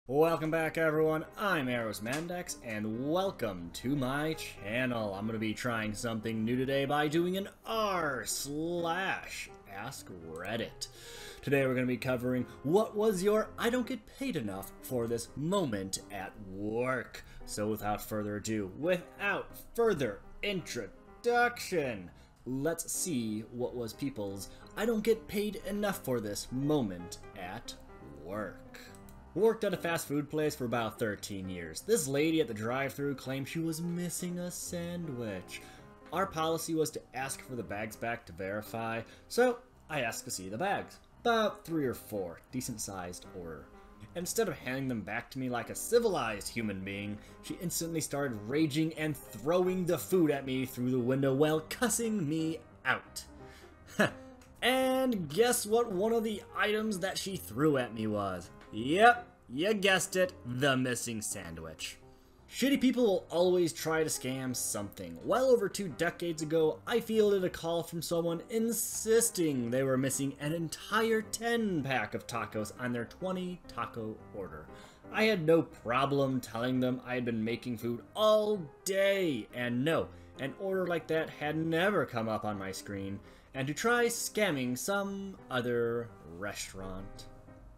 Welcome back everyone, I'm Eros Mandex, and welcome to my channel. I'm going to be trying something new today by doing an r/AskReddit. Today we're going to be covering what was your I don't get paid enough for this moment at work. So without further ado, without further introduction, let's see what was people's I don't get paid enough for this moment at work. Worked at a fast food place for about 13 years. This lady at the drive-thru claimed she was missing a sandwich. Our policy was to ask for the bags back to verify, so I asked to see the bags. About 3 or 4, decent-sized order. Instead of handing them back to me like a civilized human being, she instantly started raging and throwing the food at me through the window while cussing me out. And guess what one of the items that she threw at me was? Yep, you guessed it, the missing sandwich. Shitty people will always try to scam something. Well over 2 decades ago, I fielded a call from someone insisting they were missing an entire 10-pack of tacos on their 20-taco order. I had no problem telling them I had been making food all day, and no, an order like that had never come up on my screen, and to try scamming some other restaurant.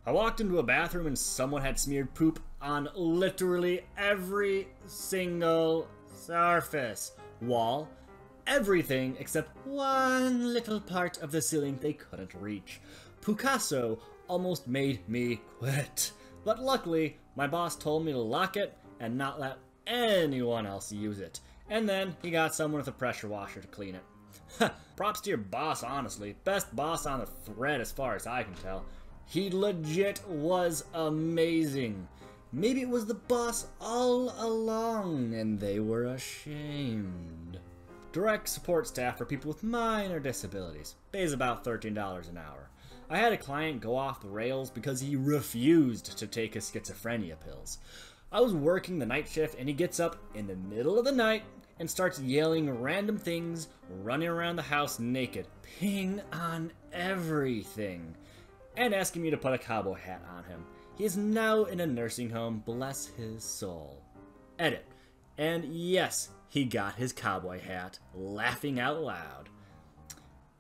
I walked into a bathroom and someone had smeared poop on literally every single surface. Wall, everything except one little part of the ceiling they couldn't reach. Picasso almost made me quit. But luckily, my boss told me to lock it and not let anyone else use it. And then he got someone with a pressure washer to clean it. Props to your boss, honestly. Best boss on the thread as far as I can tell. He legit was amazing. Maybe it was the boss all along and they were ashamed. Direct support staff for people with minor disabilities. Pays about $13 an hour. I had a client go off the rails because he refused to take his schizophrenia pills. I was working the night shift and he gets up in the middle of the night and starts yelling random things, running around the house naked, peeing on everything, and asking me to put a cowboy hat on him. He is now in a nursing home, bless his soul. Edit. And yes, he got his cowboy hat, laughing out loud.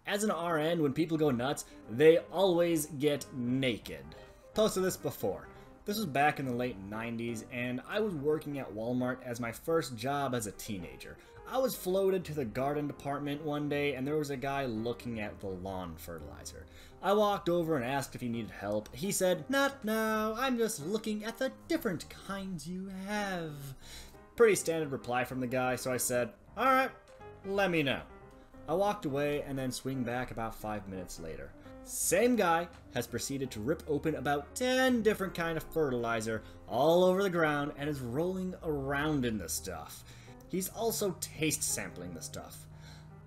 As an RN, when people go nuts, they always get naked. Posted this before. This was back in the late 90s, and I was working at Walmart as my first job as a teenager. I was floated to the garden department one day, and there was a guy looking at the lawn fertilizer. I walked over and asked if he needed help. He said, "Not now, I'm just looking at the different kinds you have." Pretty standard reply from the guy, so I said, "Alright, let me know." I walked away and then swing back about 5 minutes later. Same guy has proceeded to rip open about 10 different kinds of fertilizer all over the ground and is rolling around in the stuff. He's also taste sampling the stuff.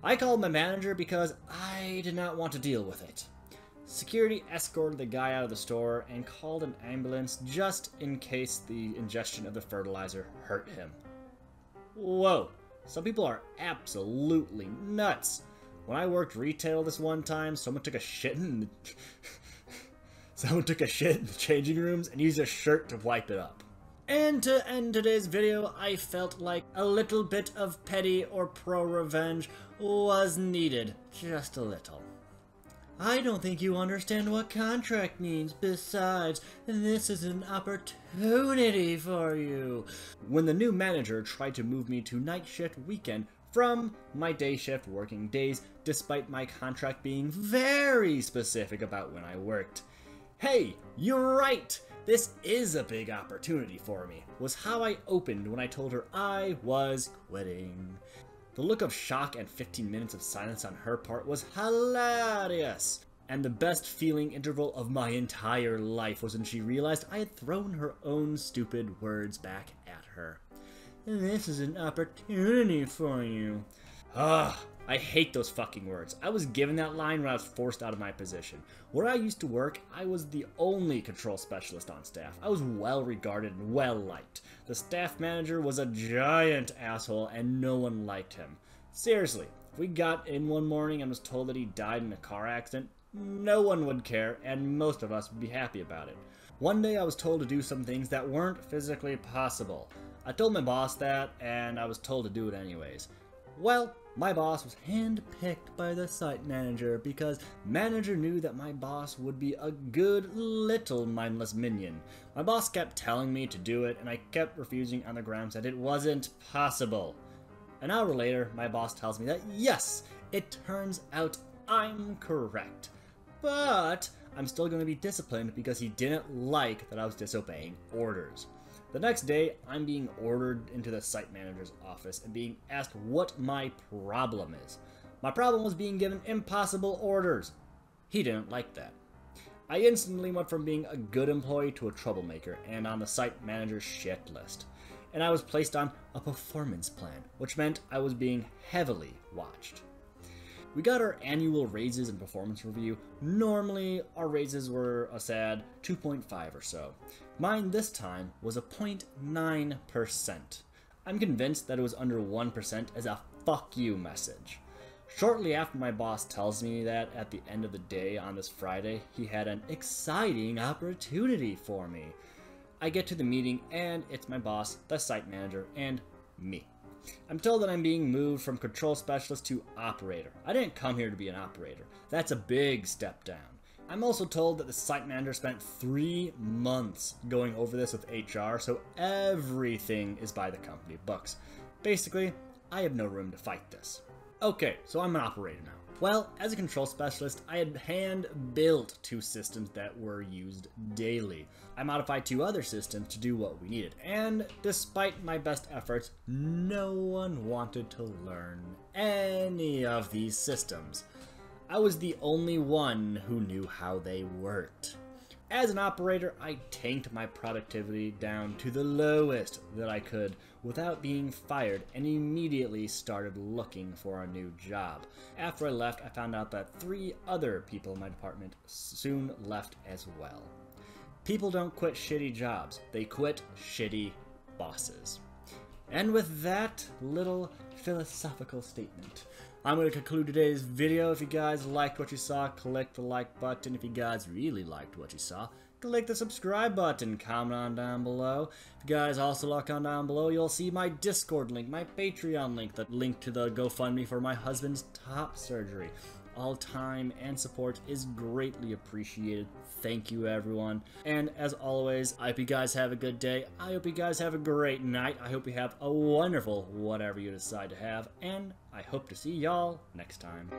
I called my manager because I did not want to deal with it. Security escorted the guy out of the store and called an ambulance just in case the ingestion of the fertilizer hurt him. Whoa, some people are absolutely nuts. When I worked retail this one time, someone took a shit in the changing rooms and used a shirt to wipe it up. And to end today's video, I felt like a little bit of petty or pro-revenge was needed. Just a little. I don't think you understand what contract means. Besides, this is an opportunity for you. When the new manager tried to move me to night shift weekend from my day shift working days, despite my contract being very specific about when I worked. "Hey, you're right! This is a big opportunity for me," was how I opened when I told her I was quitting. The look of shock and 15 minutes of silence on her part was hilarious. And the best feeling interval of my entire life was when she realized I had thrown her own stupid words back at her. "This is an opportunity for you." I hate those fucking words. I was given that line when I was forced out of my position. Where I used to work, I was the only control specialist on staff. I was well regarded and well liked. The staff manager was a giant asshole and no one liked him. Seriously, if we got in one morning and was told that he died in a car accident, no one would care and most of us would be happy about it. One day I was told to do some things that weren't physically possible. I told my boss that, and I was told to do it anyways. Well, my boss was handpicked by the site manager because manager knew that my boss would be a good little mindless minion. My boss kept telling me to do it, and I kept refusing on the grounds that it wasn't possible. An hour later, my boss tells me that yes, it turns out I'm correct. But I'm still going to be disciplined because he didn't like that I was disobeying orders. The next day, I'm being ordered into the site manager's office and being asked what my problem is. My problem was being given impossible orders. He didn't like that. I instantly went from being a good employee to a troublemaker and on the site manager's shit list. And I was placed on a performance plan, which meant I was being heavily watched. We got our annual raises and performance review. Normally, our raises were a sad 2.5 or so. Mine this time was a 0.9%. I'm convinced that it was under 1% as a fuck you message. Shortly after my boss tells me that at the end of the day on this Friday, he had an exciting opportunity for me. I get to the meeting and it's my boss, the site manager, and me. I'm told that I'm being moved from control specialist to operator. I didn't come here to be an operator. That's a big step down. I'm also told that the site manager spent 3 months going over this with HR, so everything is by the company books. Basically, I have no room to fight this. Okay, so I'm an operator now. Well, as a control specialist, I had hand-built 2 systems that were used daily. I modified 2 other systems to do what we needed, and despite my best efforts, no one wanted to learn any of these systems. I was the only one who knew how they worked. As an operator, I tanked my productivity down to the lowest that I could without being fired and immediately started looking for a new job. After I left, I found out that 3 other people in my department soon left as well. People don't quit shitty jobs, they quit shitty bosses. And with that little philosophical statement, I'm going to conclude today's video. If you guys liked what you saw, click the like button. If you guys really liked what you saw, click the subscribe button. Comment on down below. If you guys also look on down below, you'll see my Discord link, my Patreon link, the link to the GoFundMe for my husband's top surgery. All time and support is greatly appreciated. Thank you, everyone. And as always, I hope you guys have a good day. I hope you guys have a great night. I hope you have a wonderful whatever you decide to have. And I hope to see y'all next time.